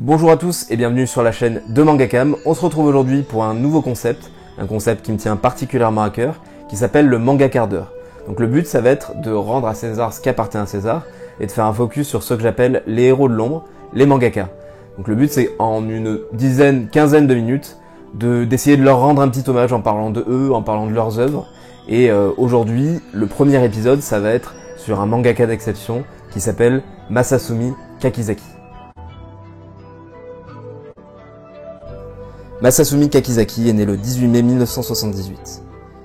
Bonjour à tous et bienvenue sur la chaîne de Mangakam. On se retrouve aujourd'hui pour un nouveau concept, un concept qui me tient particulièrement à cœur, qui s'appelle le manga quart d'heure. Donc le but ça va être de rendre à César ce qui appartient à César et de faire un focus sur ceux que j'appelle les héros de l'ombre, les mangakas. Donc le but c'est en une quinzaine de minutes d'essayer de leur rendre un petit hommage en parlant de eux, en parlant de leurs œuvres. Et aujourd'hui, le premier épisode ça va être sur un mangaka d'exception qui s'appelle Masasumi Kakizaki. Masasumi Kakizaki est né le 18 mai 1978.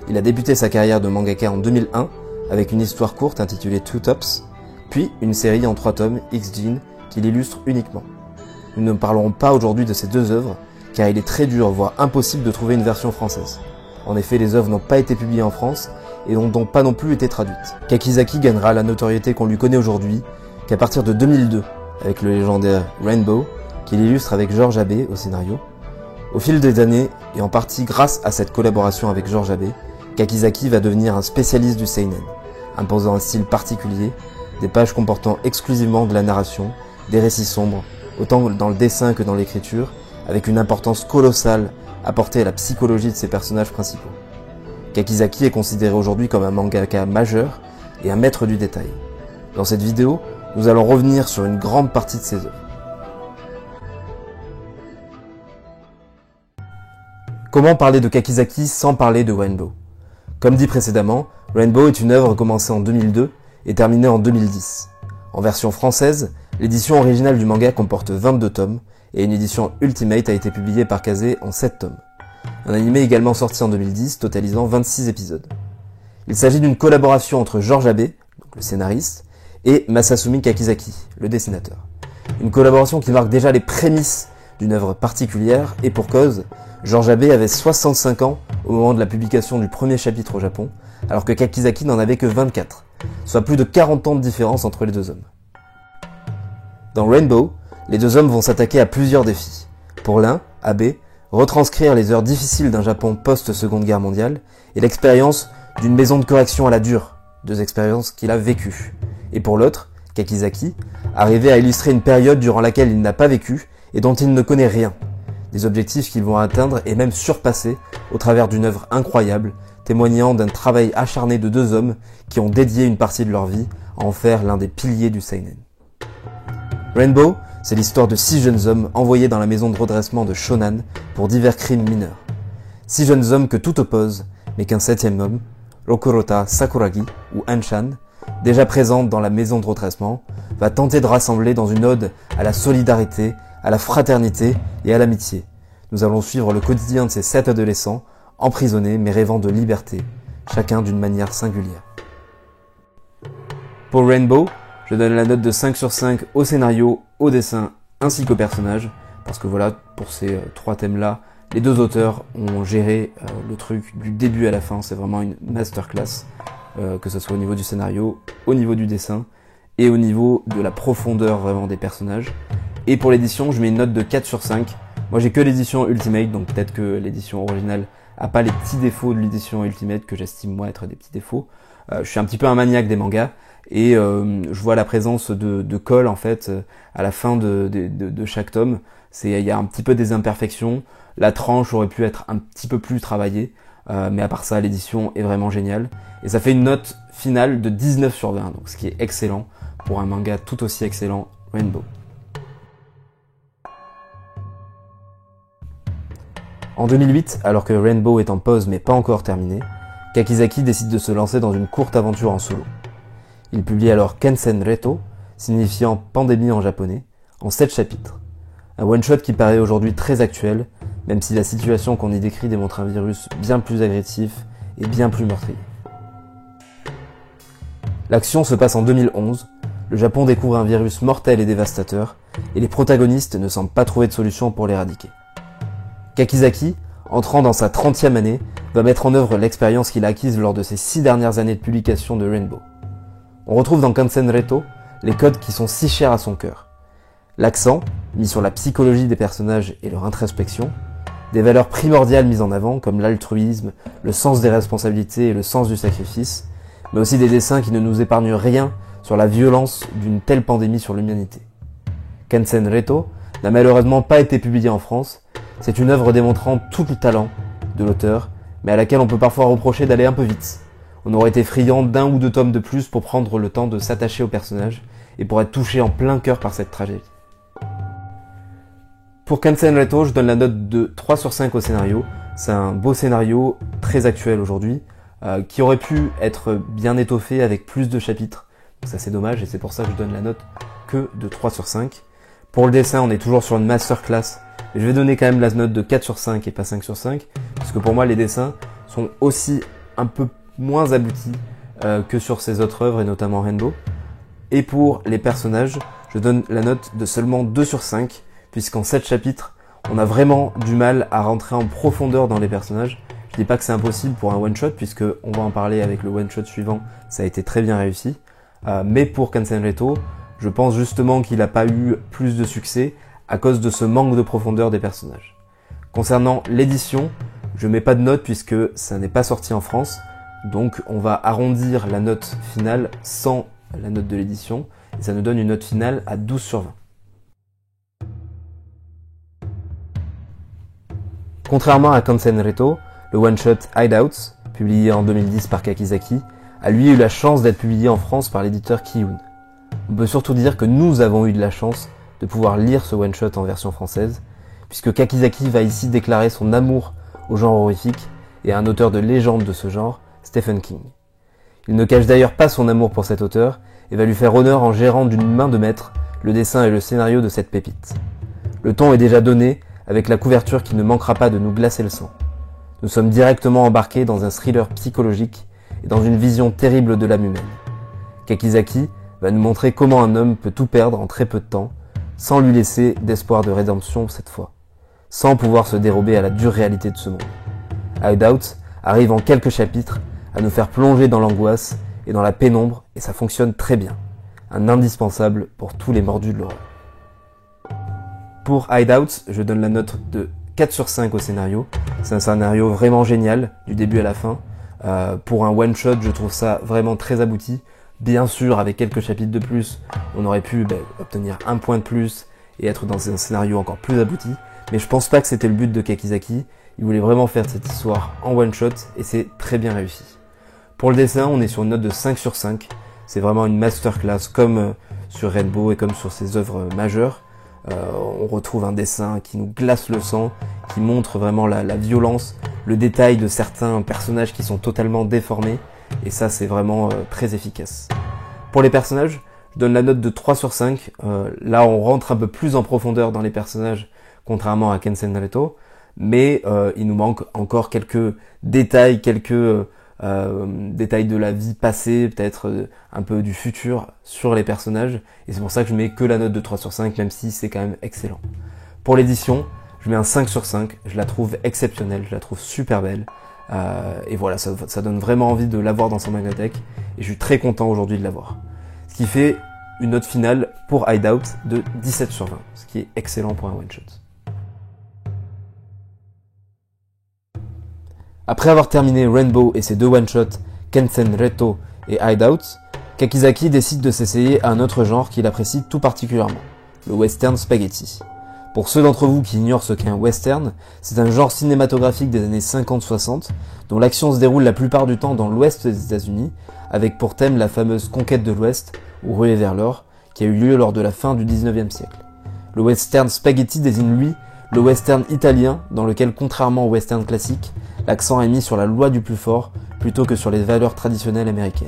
Il a débuté sa carrière de mangaka en 2001 avec une histoire courte intitulée Two Tops, puis une série en 3 tomes, X-Gene, qui l'illustre uniquement. Nous ne parlerons pas aujourd'hui de ces deux œuvres, car il est très dur, voire impossible de trouver une version française. En effet, les œuvres n'ont pas été publiées en France et n'ont donc pas non plus été traduites. Kakizaki gagnera la notoriété qu'on lui connaît aujourd'hui qu'à partir de 2002, avec le légendaire Rainbow, qu'il illustre avec Georges Abbé au scénario. Au fil des années, et en partie grâce à cette collaboration avec Georges Abbé, Kakizaki va devenir un spécialiste du seinen, imposant un style particulier, des pages comportant exclusivement de la narration, des récits sombres, autant dans le dessin que dans l'écriture, avec une importance colossale apportée à la psychologie de ses personnages principaux. Kakizaki est considéré aujourd'hui comme un mangaka majeur et un maître du détail. Dans cette vidéo, nous allons revenir sur une grande partie de ses œuvres. Comment parler de Kakizaki sans parler de Rainbow? Comme dit précédemment, Rainbow est une œuvre commencée en 2002 et terminée en 2010. En version française, l'édition originale du manga comporte 22 tomes et une édition Ultimate a été publiée par Kazé en 7 tomes. Un animé également sorti en 2010, totalisant 26 épisodes. Il s'agit d'une collaboration entre Georges Abbé, donc le scénariste, et Masasumi Kakizaki, le dessinateur. Une collaboration qui marque déjà les prémices d'une œuvre particulière, et pour cause, Georges Abbé avait 65 ans au moment de la publication du premier chapitre au Japon, alors que Kakizaki n'en avait que 24, soit plus de 40 ans de différence entre les deux hommes. Dans Rainbow, les deux hommes vont s'attaquer à plusieurs défis. Pour l'un, Abbé, retranscrire les heures difficiles d'un Japon post-Seconde Guerre mondiale et l'expérience d'une maison de correction à la dure, deux expériences qu'il a vécues. Et pour l'autre, Kakizaki, arriver à illustrer une période durant laquelle il n'a pas vécu et dont il ne connaît rien. Des objectifs qu'ils vont atteindre et même surpasser au travers d'une œuvre incroyable, témoignant d'un travail acharné de deux hommes qui ont dédié une partie de leur vie à en faire l'un des piliers du seinen. Rainbow, c'est l'histoire de 6 jeunes hommes envoyés dans la maison de redressement de Shonan pour divers crimes mineurs. 6 jeunes hommes que tout oppose, mais qu'un 7e homme, Rokurota Sakuragi ou Anshan, déjà présente dans la maison de redressement, va tenter de rassembler dans une ode à la solidarité, à la fraternité et à l'amitié. Nous allons suivre le quotidien de ces 7 adolescents, emprisonnés mais rêvant de liberté, chacun d'une manière singulière. Pour Rainbow, je donne la note de 5 sur 5 au scénario, au dessin ainsi qu'aux personnages, parce que voilà, pour ces 3 thèmes-là, les deux auteurs ont géré le truc du début à la fin, c'est vraiment une masterclass, que ce soit au niveau du scénario, au niveau du dessin et au niveau de la profondeur vraiment des personnages. Et pour l'édition, je mets une note de 4 sur 5. Moi j'ai que l'édition Ultimate, donc peut-être que l'édition originale a pas les petits défauts de l'édition Ultimate que j'estime moi être des petits défauts. Je suis un petit peu un maniaque des mangas et je vois la présence de colle en fait à la fin de chaque tome. Il y a un petit peu des imperfections, la tranche aurait pu être un petit peu plus travaillée, mais à part ça l'édition est vraiment géniale. Et ça fait une note finale de 19 sur 20, donc ce qui est excellent pour un manga tout aussi excellent, Rainbow. En 2008, alors que Rainbow est en pause mais pas encore terminé, Kakizaki décide de se lancer dans une courte aventure en solo. Il publie alors Kensen Reto, signifiant pandémie en japonais, en 7 chapitres. Un one-shot qui paraît aujourd'hui très actuel, même si la situation qu'on y décrit démontre un virus bien plus agressif et bien plus meurtrier. L'action se passe en 2011, le Japon découvre un virus mortel et dévastateur, et les protagonistes ne semblent pas trouver de solution pour l'éradiquer. Kakizaki, entrant dans sa 30e année, va mettre en œuvre l'expérience qu'il a acquise lors de ses 6 dernières années de publication de Rainbow. On retrouve dans Kensen Reto les codes qui sont si chers à son cœur. L'accent, mis sur la psychologie des personnages et leur introspection, des valeurs primordiales mises en avant comme l'altruisme, le sens des responsabilités et le sens du sacrifice, mais aussi des dessins qui ne nous épargnent rien sur la violence d'une telle pandémie sur l'humanité. Kensen Reto n'a malheureusement pas été publiée en France. C'est une œuvre démontrant tout le talent de l'auteur, mais à laquelle on peut parfois reprocher d'aller un peu vite. On aurait été friand d'un ou deux tomes de plus pour prendre le temps de s'attacher au personnage et pour être touché en plein cœur par cette tragédie. Pour Kensen Reto, je donne la note de 3 sur 5 au scénario. C'est un beau scénario, très actuel aujourd'hui, qui aurait pu être bien étoffé avec plus de chapitres. Ça c'est dommage et c'est pour ça que je donne la note que de 3 sur 5. Pour le dessin, on est toujours sur une masterclass. Mais je vais donner quand même la note de 4 sur 5 et pas 5 sur 5. Parce que pour moi, les dessins sont aussi un peu moins aboutis que sur ses autres œuvres et notamment Rainbow. Et pour les personnages, je donne la note de seulement 2 sur 5. Puisqu'en 7 chapitres, on a vraiment du mal à rentrer en profondeur dans les personnages. Je dis pas que c'est impossible pour un one-shot, puisque on va en parler avec le one-shot suivant, ça a été très bien réussi. Mais pour Kensen Reto, je pense justement qu'il n'a pas eu plus de succès à cause de ce manque de profondeur des personnages. Concernant l'édition, je mets pas de note puisque ça n'est pas sorti en France, donc on va arrondir la note finale sans la note de l'édition, et ça nous donne une note finale à 12 sur 20. Contrairement à Kensen Reto, le one-shot Hideouts, publié en 2010 par Kakizaki, a lui eu la chance d'être publié en France par l'éditeur Kiyun. On peut surtout dire que nous avons eu de la chance de pouvoir lire ce one-shot en version française, puisque Kakizaki va ici déclarer son amour au genre horrifique et à un auteur de légende de ce genre, Stephen King. Il ne cache d'ailleurs pas son amour pour cet auteur et va lui faire honneur en gérant d'une main de maître le dessin et le scénario de cette pépite. Le ton est déjà donné avec la couverture qui ne manquera pas de nous glacer le sang. Nous sommes directement embarqués dans un thriller psychologique et dans une vision terrible de l'âme humaine. Kakizaki va nous montrer comment un homme peut tout perdre en très peu de temps, sans lui laisser d'espoir de rédemption cette fois, sans pouvoir se dérober à la dure réalité de ce monde. Hideout arrive en quelques chapitres à nous faire plonger dans l'angoisse et dans la pénombre, et ça fonctionne très bien. Un indispensable pour tous les mordus de l'horreur. Pour Hideout, je donne la note de 4 sur 5 au scénario. C'est un scénario vraiment génial, du début à la fin. Pour un one-shot, je trouve ça vraiment très abouti. Bien sûr, avec quelques chapitres de plus, on aurait pu obtenir un point de plus et être dans un scénario encore plus abouti. Mais je pense pas que c'était le but de Kakizaki. Il voulait vraiment faire cette histoire en one-shot et c'est très bien réussi. Pour le dessin, on est sur une note de 5 sur 5. C'est vraiment une masterclass comme sur Rainbow et comme sur ses œuvres majeures. On retrouve un dessin qui nous glace le sang, qui montre vraiment la violence, le détail de certains personnages qui sont totalement déformés, et ça c'est vraiment très efficace. Pour les personnages, je donne la note de 3 sur 5, là on rentre un peu plus en profondeur dans les personnages, contrairement à Kensen Reto, mais il nous manque encore quelques détails, détails de la vie passée, peut-être un peu du futur sur les personnages, et c'est pour ça que je mets que la note de 3 sur 5, même si c'est quand même excellent. Pour l'édition, je mets un 5 sur 5, je la trouve exceptionnelle, je la trouve super belle, et voilà, ça donne vraiment envie de l'avoir dans son magathèque, et je suis très content aujourd'hui de l'avoir. Ce qui fait une note finale pour Hideout de 17 sur 20, ce qui est excellent pour un one-shot. Après avoir terminé Rainbow et ses deux one-shots, Kensen Reto et Hideout, Kakizaki décide de s'essayer à un autre genre qu'il apprécie tout particulièrement, le western spaghetti. Pour ceux d'entre vous qui ignorent ce qu'est un western, c'est un genre cinématographique des années 50-60, dont l'action se déroule la plupart du temps dans l'ouest des États-Unis, avec pour thème la fameuse conquête de l'ouest, ou ruée vers l'or, qui a eu lieu lors de la fin du 19e siècle. Le western spaghetti désigne lui le western italien, dans lequel, contrairement au western classique, l'accent est mis sur la loi du plus fort plutôt que sur les valeurs traditionnelles américaines.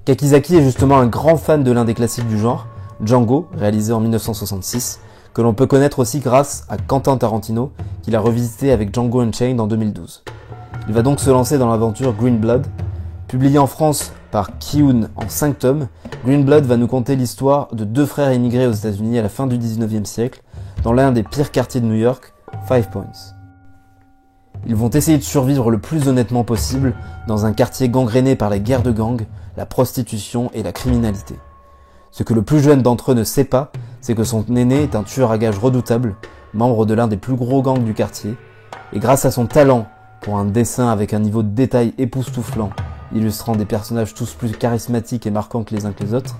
Kakizaki est justement un grand fan de l'un des classiques du genre, Django, réalisé en 1966, que l'on peut connaître aussi grâce à Quentin Tarantino, qu'il a revisité avec Django Unchained en 2012. Il va donc se lancer dans l'aventure Green Blood. Publié en France par Kiyun en 5 tomes, Green Blood va nous conter l'histoire de deux frères immigrés aux États-Unis à la fin du 19e siècle, dans l'un des pires quartiers de New York, Five Points. Ils vont essayer de survivre le plus honnêtement possible dans un quartier gangréné par les guerres de gangs, la prostitution et la criminalité. Ce que le plus jeune d'entre eux ne sait pas, c'est que son aîné est un tueur à gages redoutable, membre de l'un des plus gros gangs du quartier, et grâce à son talent pour un dessin avec un niveau de détail époustouflant, illustrant des personnages tous plus charismatiques et marquants que les uns que les autres,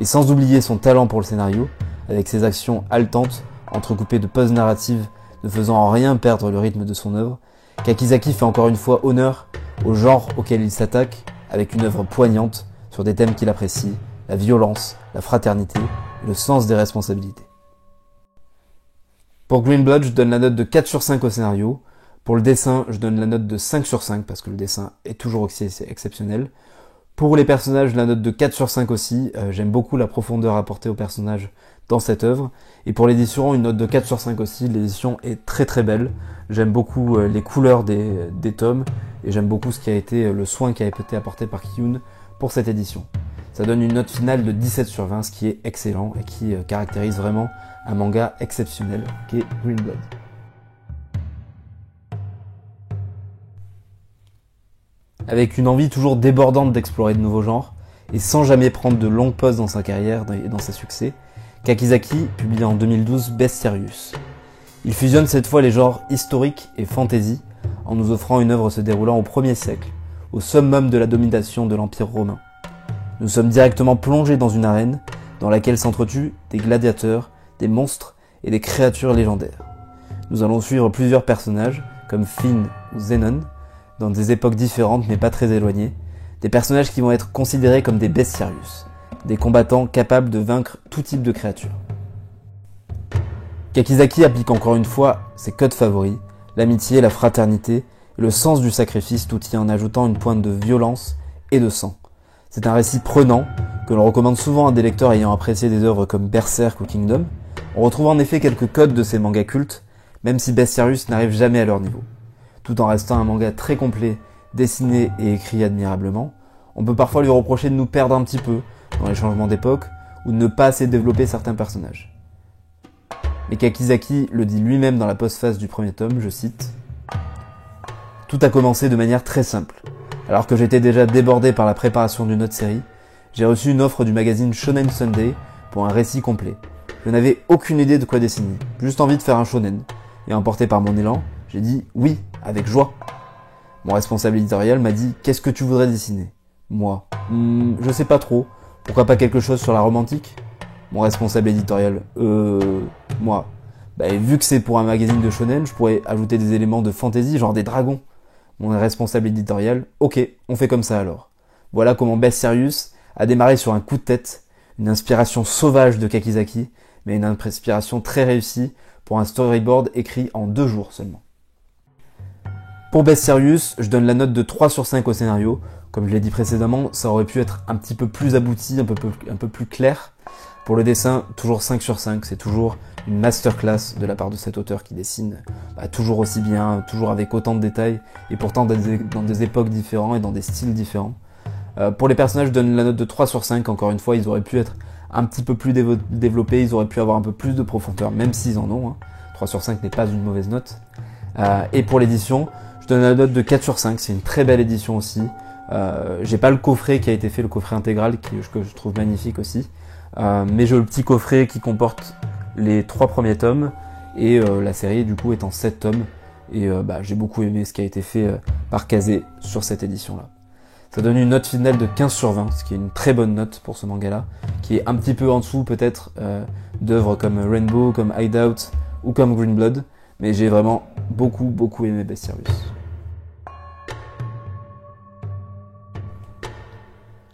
Et sans oublier son talent pour le scénario, avec ses actions haletantes, entrecoupées de pauses narratives ne faisant en rien perdre le rythme de son œuvre, Kakizaki fait encore une fois honneur au genre auquel il s'attaque, avec une œuvre poignante sur des thèmes qu'il apprécie, la violence, la fraternité et le sens des responsabilités. Pour Green Blood, je donne la note de 4 sur 5 au scénario. Pour le dessin, je donne la note de 5 sur 5 parce que le dessin est toujours aussi exceptionnel. Pour les personnages, la note de 4 sur 5 aussi. J'aime beaucoup la profondeur apportée aux personnages dans cette œuvre. Et pour l'édition, une note de 4 sur 5 aussi. L'édition est très très belle. J'aime beaucoup les couleurs des tomes et j'aime beaucoup ce qui a été le soin qui a été apporté par Ki-Yoon pour cette édition. Ça donne une note finale de 17 sur 20, ce qui est excellent et qui caractérise vraiment un manga exceptionnel qui est Green Blood. Avec une envie toujours débordante d'explorer de nouveaux genres et sans jamais prendre de longues pauses dans sa carrière et dans ses succès, Kakizaki publie en 2012 Bestiarius. Il fusionne cette fois les genres historique et fantasy en nous offrant une œuvre se déroulant au 1er siècle, au summum de la domination de l'Empire romain. Nous sommes directement plongés dans une arène dans laquelle s'entretuent des gladiateurs, des monstres et des créatures légendaires. Nous allons suivre plusieurs personnages comme Finn ou Zenon dans des époques différentes mais pas très éloignées, des personnages qui vont être considérés comme des bestiarius, des combattants capables de vaincre tout type de créatures. Kakizaki applique encore une fois ses codes favoris, l'amitié, la fraternité et le sens du sacrifice, tout y en ajoutant une pointe de violence et de sang. C'est un récit prenant que l'on recommande souvent à des lecteurs ayant apprécié des œuvres comme Berserk ou Kingdom. On retrouve en effet quelques codes de ces mangas cultes, même si Bestiarius n'arrive jamais à leur niveau. Tout en restant un manga très complet, dessiné et écrit admirablement, on peut parfois lui reprocher de nous perdre un petit peu dans les changements d'époque ou de ne pas assez développer certains personnages. Mais Kakizaki le dit lui-même dans la postface du premier tome, je cite « Tout a commencé de manière très simple. Alors que j'étais déjà débordé par la préparation d'une autre série, j'ai reçu une offre du magazine Shonen Sunday pour un récit complet. Je n'avais aucune idée de quoi dessiner, juste envie de faire un shonen. Et emporté par mon élan, j'ai dit oui, avec joie. Mon responsable éditorial m'a dit « Qu'est-ce que tu voudrais dessiner ?» Moi, je sais pas trop. Pourquoi pas quelque chose sur la romantique ? Mon responsable éditorial, moi. Vu que c'est pour un magazine de shonen, je pourrais ajouter des éléments de fantasy, genre des dragons. Mon responsable éditorial, ok, on fait comme ça alors. Voilà comment Bestiarius a démarré sur un coup de tête, une inspiration sauvage de Kakizaki, mais une inspiration très réussie pour un storyboard écrit en 2 jours seulement. Pour Bestiarius, je donne la note de 3 sur 5 au scénario. Comme je l'ai dit précédemment, ça aurait pu être un petit peu plus abouti, un peu plus clair. Pour le dessin, toujours 5 sur 5, c'est toujours une masterclass de la part de cet auteur qui dessine toujours aussi bien, toujours avec autant de détails, et pourtant dans des époques différentes et dans des styles différents. Pour les personnages, je donne la note de 3 sur 5, encore une fois, ils auraient pu être un petit peu plus développés, ils auraient pu avoir un peu plus de profondeur, même s'ils en ont. 3 sur 5 n'est pas une mauvaise note. Et pour l'édition, je donne la note de 4 sur 5, c'est une très belle édition aussi. J'ai pas le coffret qui a été fait, le coffret intégral, que je trouve magnifique aussi. Mais j'ai le petit coffret qui comporte les 3 premiers tomes et la série du coup est en 7 tomes et j'ai beaucoup aimé ce qui a été fait par Kazé sur cette édition là. Ça donne une note finale de 15 sur 20, ce qui est une très bonne note pour ce manga là, qui est un petit peu en dessous peut-être d'œuvres comme Rainbow, comme Hideout ou comme Green Blood, mais j'ai vraiment beaucoup aimé Bestiarius.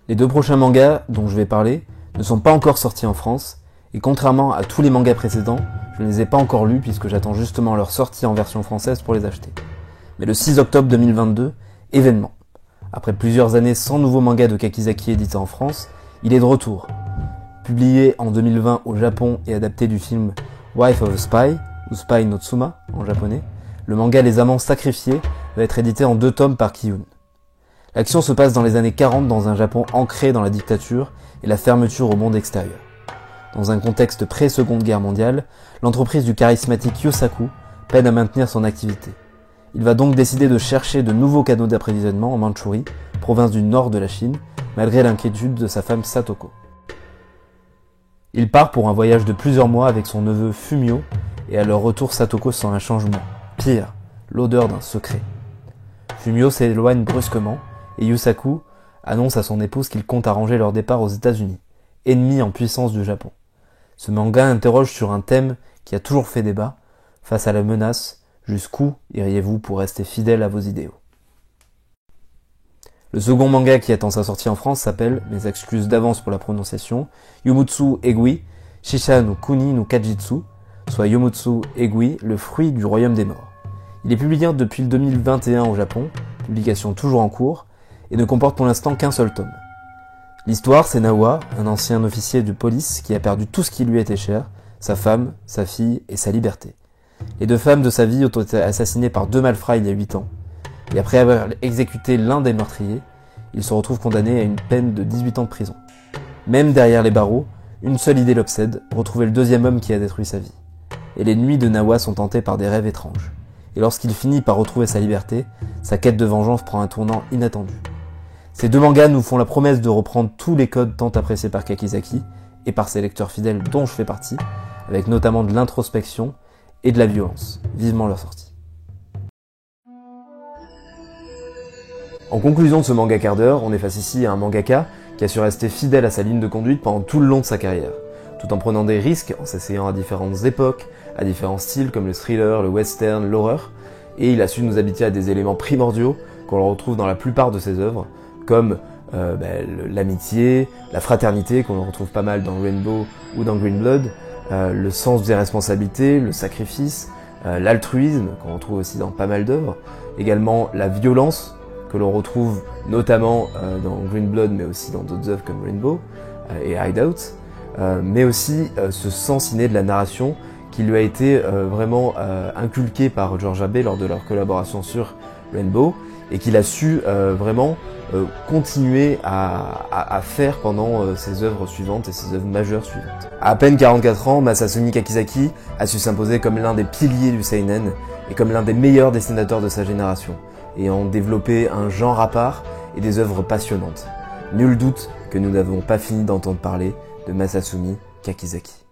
Les 2 prochains mangas dont je vais parler ne sont pas encore sortis en France, et contrairement à tous les mangas précédents, je ne les ai pas encore lus puisque j'attends justement leur sortie en version française pour les acheter. Mais le 6 octobre 2022, événement. Après plusieurs années sans nouveau manga de Kakizaki édité en France, il est de retour. Publié en 2020 au Japon et adapté du film Wife of a Spy, ou Spy no Tsuma en japonais, le manga Les Amants Sacrifiés va être édité en 2 tomes par Ki-Yoon. L'action se passe dans les années 40 dans un Japon ancré dans la dictature et la fermeture au monde extérieur. Dans un contexte pré-Seconde Guerre mondiale, l'entreprise du charismatique Yosaku peine à maintenir son activité. Il va donc décider de chercher de nouveaux canaux d'approvisionnement en Mandchourie, province du nord de la Chine, malgré l'inquiétude de sa femme Satoko. Il part pour un voyage de plusieurs mois avec son neveu Fumio, et à leur retour Satoko sent un changement. Pire, l'odeur d'un secret. Fumio s'éloigne brusquement, et Yusaku annonce à son épouse qu'il compte arranger leur départ aux États-Unis. ennemi en puissance du Japon. Ce manga interroge sur un thème qui a toujours fait débat. Face à la menace, jusqu'où iriez-vous pour rester fidèle à vos idéaux? Le second manga qui attend sa sortie en France s'appelle, mes excuses d'avance pour la prononciation, Yomutsu Egui, Shisha no Kuni no Kajitsu, soit Yomutsu Egui, le fruit du royaume des morts. Il est publié depuis le 2021 au Japon, publication toujours en cours, et ne comporte pour l'instant qu'un seul tome. L'histoire, c'est Nawa, un ancien officier de police qui a perdu tout ce qui lui était cher, sa femme, sa fille et sa liberté. Les deux femmes de sa vie ont été assassinées par deux malfrats il y a 8 ans, et après avoir exécuté l'un des meurtriers, il se retrouve condamné à une peine de 18 ans de prison. Même derrière les barreaux, une seule idée l'obsède, retrouver le deuxième homme qui a détruit sa vie. Et les nuits de Nawa sont hantées par des rêves étranges. Et lorsqu'il finit par retrouver sa liberté, sa quête de vengeance prend un tournant inattendu. Ces deux mangas nous font la promesse de reprendre tous les codes tant appréciés par Kakizaki et par ses lecteurs fidèles dont je fais partie, avec notamment de l'introspection et de la violence. Vivement leur sortie. En conclusion de ce manga quart d'heure, on est face ici à un mangaka qui a su rester fidèle à sa ligne de conduite pendant tout le long de sa carrière, tout en prenant des risques, en s'essayant à différentes époques, à différents styles comme le thriller, le western, l'horreur, et il a su nous habituer à des éléments primordiaux qu'on retrouve dans la plupart de ses œuvres, comme l'amitié, la fraternité, qu'on retrouve pas mal dans Rainbow ou dans Green Blood, le sens des responsabilités, le sacrifice, l'altruisme, qu'on retrouve aussi dans pas mal d'œuvres, également la violence, que l'on retrouve notamment dans Green Blood, mais aussi dans d'autres œuvres comme Rainbow et Hideout, mais aussi ce sens inné de la narration qui lui a été vraiment inculqué par George Abbey lors de leur collaboration sur Rainbow, et qu'il a su vraiment continuer à faire pendant ses œuvres suivantes et ses œuvres majeures suivantes. À peine 44 ans, Masasumi Kakizaki a su s'imposer comme l'un des piliers du seinen et comme l'un des meilleurs dessinateurs de sa génération, ayant développé un genre à part et des œuvres passionnantes. Nul doute que nous n'avons pas fini d'entendre parler de Masasumi Kakizaki.